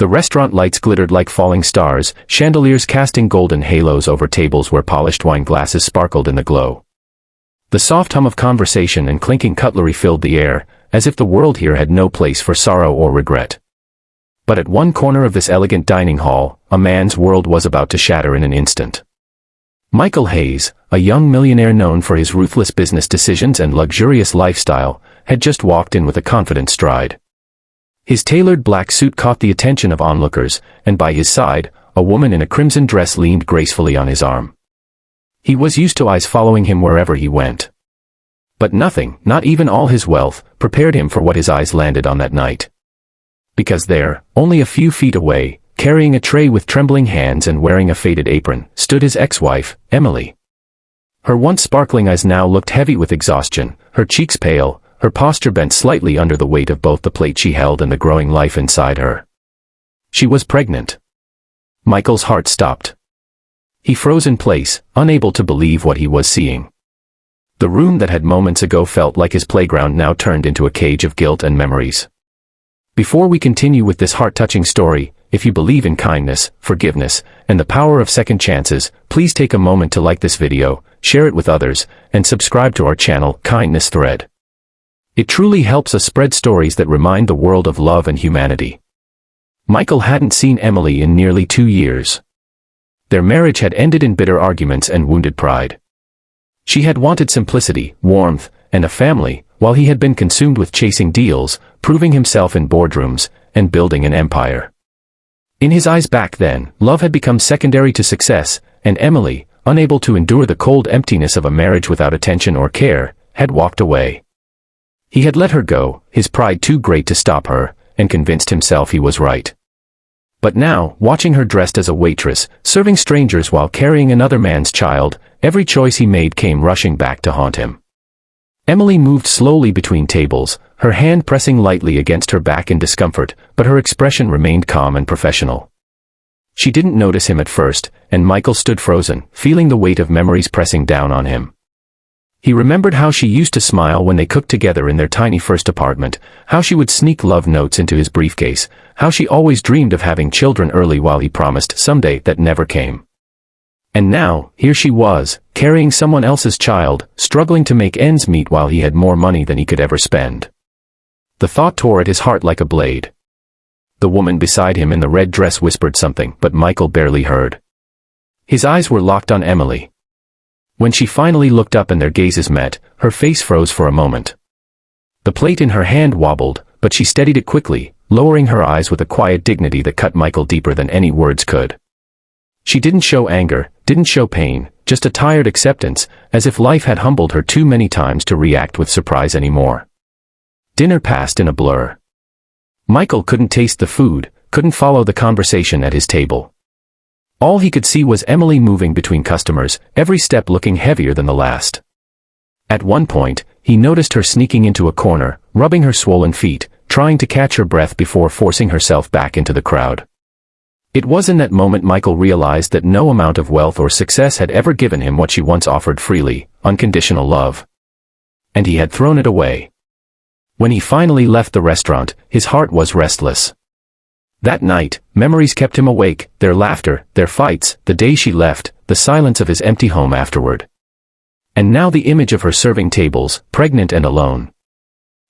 The restaurant lights glittered like falling stars, chandeliers casting golden halos over tables where polished wine glasses sparkled in the glow. The soft hum of conversation and clinking cutlery filled the air, as if the world here had no place for sorrow or regret. But at one corner of this elegant dining hall, a man's world was about to shatter in an instant. Michael Hayes, a young millionaire known for his ruthless business decisions and luxurious lifestyle, had just walked in with a confident stride. His tailored black suit caught the attention of onlookers, and by his side, a woman in a crimson dress leaned gracefully on his arm. He was used to eyes following him wherever he went. But nothing, not even all his wealth, prepared him for what his eyes landed on that night. Because there, only a few feet away, carrying a tray with trembling hands and wearing a faded apron, stood his ex-wife, Emily. Her once sparkling eyes now looked heavy with exhaustion, her cheeks pale, her posture bent slightly under the weight of both the plate she held and the growing life inside her. She was pregnant. Michael's heart stopped. He froze in place, unable to believe what he was seeing. The room that had moments ago felt like his playground now turned into a cage of guilt and memories. Before we continue with this heart-touching story, if you believe in kindness, forgiveness, and the power of second chances, please take a moment to like this video, share it with others, and subscribe to our channel, Kindness Thread. It truly helps us spread stories that remind the world of love and humanity. Michael hadn't seen Emily in nearly 2 years. Their marriage had ended in bitter arguments and wounded pride. She had wanted simplicity, warmth, and a family, while he had been consumed with chasing deals, proving himself in boardrooms, and building an empire. In his eyes back then, love had become secondary to success, and Emily, unable to endure the cold emptiness of a marriage without attention or care, had walked away. He had let her go, his pride too great to stop her, and convinced himself he was right. But now, watching her dressed as a waitress, serving strangers while carrying another man's child, every choice he made came rushing back to haunt him. Emily moved slowly between tables, her hand pressing lightly against her back in discomfort, but her expression remained calm and professional. She didn't notice him at first, and Michael stood frozen, feeling the weight of memories pressing down on him. He remembered how she used to smile when they cooked together in their tiny first apartment, how she would sneak love notes into his briefcase, how she always dreamed of having children early while he promised someday that never came. And now, here she was, carrying someone else's child, struggling to make ends meet while he had more money than he could ever spend. The thought tore at his heart like a blade. The woman beside him in the red dress whispered something, but Michael barely heard. His eyes were locked on Emily. When she finally looked up and their gazes met, her face froze for a moment. The plate in her hand wobbled, but she steadied it quickly, lowering her eyes with a quiet dignity that cut Michael deeper than any words could. She didn't show anger, didn't show pain, just a tired acceptance, as if life had humbled her too many times to react with surprise anymore. Dinner passed in a blur. Michael couldn't taste the food, couldn't follow the conversation at his table. All he could see was Emily moving between customers, every step looking heavier than the last. At one point, he noticed her sneaking into a corner, rubbing her swollen feet, trying to catch her breath before forcing herself back into the crowd. It was in that moment Michael realized that no amount of wealth or success had ever given him what she once offered freely, unconditional love. And he had thrown it away. When he finally left the restaurant, his heart was restless. That night, memories kept him awake, their laughter, their fights, the day she left, the silence of his empty home afterward. And now the image of her serving tables, pregnant and alone.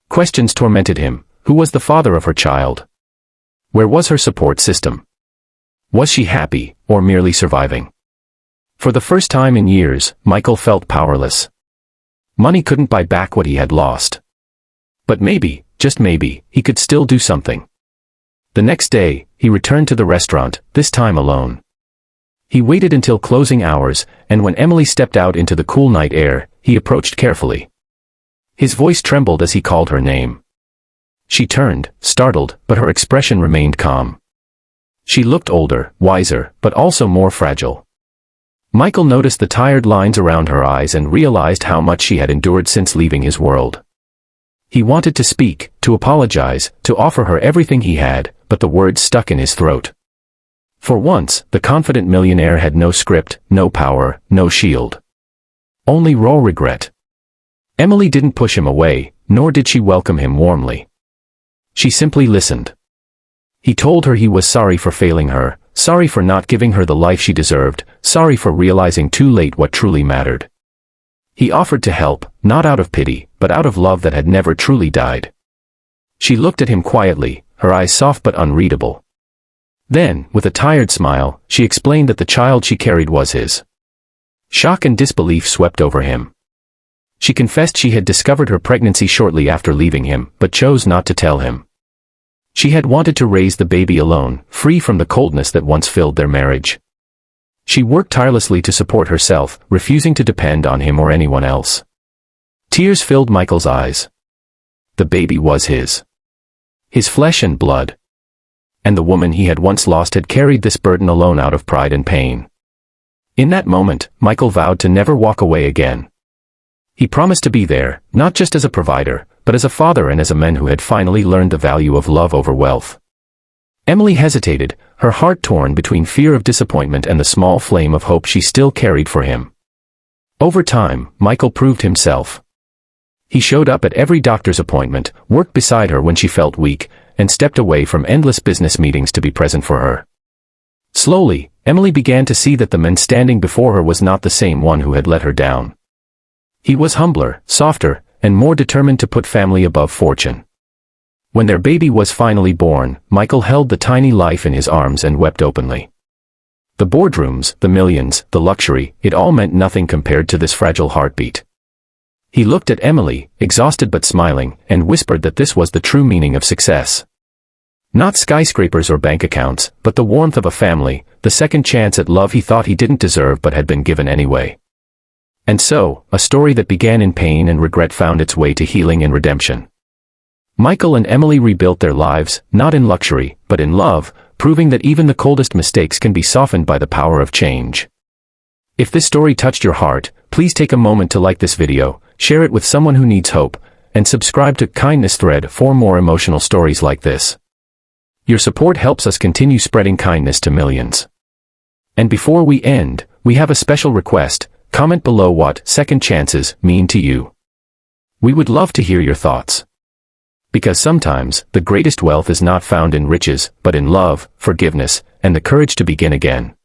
Questions tormented him. Who was the father of her child? Where was her support system? Was she happy, or merely surviving? For the first time in years, Michael felt powerless. Money couldn't buy back what he had lost. But maybe, just maybe, he could still do something. The next day, he returned to the restaurant, this time alone. He waited until closing hours, and when Emily stepped out into the cool night air, he approached carefully. His voice trembled as he called her name. She turned, startled, but her expression remained calm. She looked older, wiser, but also more fragile. Michael noticed the tired lines around her eyes and realized how much she had endured since leaving his world. He wanted to speak, to apologize, to offer her everything he had, but the words stuck in his throat. For once, the confident millionaire had no script, no power, no shield. Only raw regret. Emily didn't push him away, nor did she welcome him warmly. She simply listened. He told her he was sorry for failing her, sorry for not giving her the life she deserved, sorry for realizing too late what truly mattered. He offered to help, not out of pity, but out of love that had never truly died. She looked at him quietly, her eyes soft but unreadable. Then, with a tired smile, she explained that the child she carried was his. Shock and disbelief swept over him. She confessed she had discovered her pregnancy shortly after leaving him, but chose not to tell him. She had wanted to raise the baby alone, free from the coldness that once filled their marriage. She worked tirelessly to support herself, refusing to depend on him or anyone else. Tears filled Michael's eyes. The baby was his. His flesh and blood. And the woman he had once lost had carried this burden alone out of pride and pain. In that moment, Michael vowed to never walk away again. He promised to be there, not just as a provider, but as a father and as a man who had finally learned the value of love over wealth. Emily hesitated, her heart torn between fear of disappointment and the small flame of hope she still carried for him. Over time, Michael proved himself. He showed up at every doctor's appointment, worked beside her when she felt weak, and stepped away from endless business meetings to be present for her. Slowly, Emily began to see that the man standing before her was not the same one who had let her down. He was humbler, softer, and more determined to put family above fortune. When their baby was finally born, Michael held the tiny life in his arms and wept openly. The boardrooms, the millions, the luxury, it all meant nothing compared to this fragile heartbeat. He looked at Emily, exhausted but smiling, and whispered that this was the true meaning of success. Not skyscrapers or bank accounts, but the warmth of a family, the second chance at love he thought he didn't deserve but had been given anyway. And so, a story that began in pain and regret found its way to healing and redemption. Michael and Emily rebuilt their lives, not in luxury, but in love, proving that even the coldest mistakes can be softened by the power of change. If this story touched your heart, please take a moment to like this video, share it with someone who needs hope, and subscribe to Kindness Thread for more emotional stories like this. Your support helps us continue spreading kindness to millions. And before we end, we have a special request. Comment below what second chances mean to you. We would love to hear your thoughts. Because sometimes, the greatest wealth is not found in riches, but in love, forgiveness, and the courage to begin again.